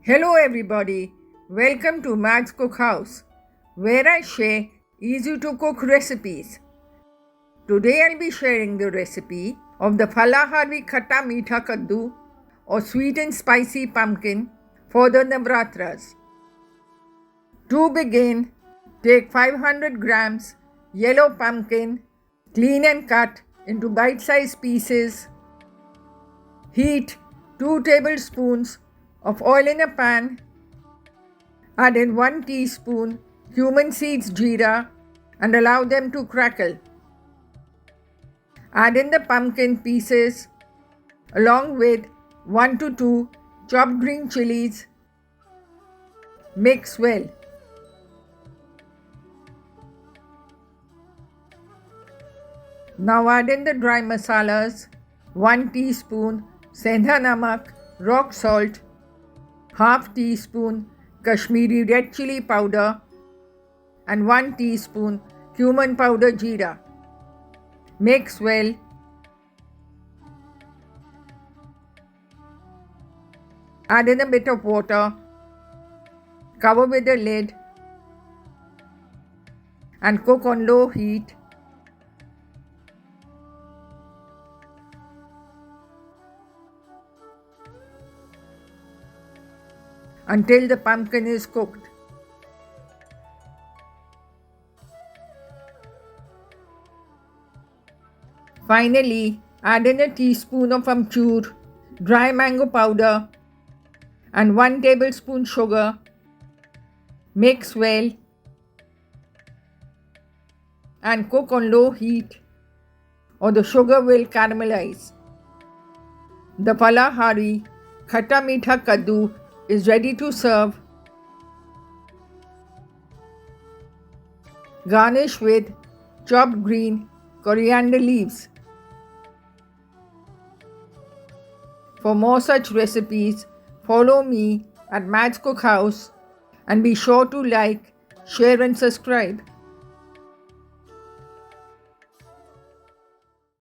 Hello everybody, welcome to Mad's Cook House, where I share easy to cook recipes. Today I'll be sharing the recipe of the Falahari Khatta Meetha Kaddu or sweet and spicy pumpkin for the Navratras. To begin, take 500 grams yellow pumpkin, clean and cut into bite-sized pieces. Heat 2 tablespoons of oil in a pan. Add in 1 teaspoon cumin seeds jeera and allow them to crackle. Add in the pumpkin pieces along with 1 to 2 chopped green chilies. Mix well. Now add in the dry masalas, 1 teaspoon sendha namak, rock salt, half teaspoon Kashmiri red chili powder and 1 teaspoon cumin powder jeera. Mix well. Add in a bit of water. Cover with a lid and cook on low heat until the pumpkin is cooked. Finally, add in a teaspoon of amchur, dry mango powder and 1 tablespoon sugar. Mix well and cook on low heat or the sugar will caramelize. The Falahari Khatta Meetha Kaddu is ready to serve. Garnish with chopped green coriander leaves. For more such recipes, follow me at Mad's Cook House and be sure to like, share and subscribe.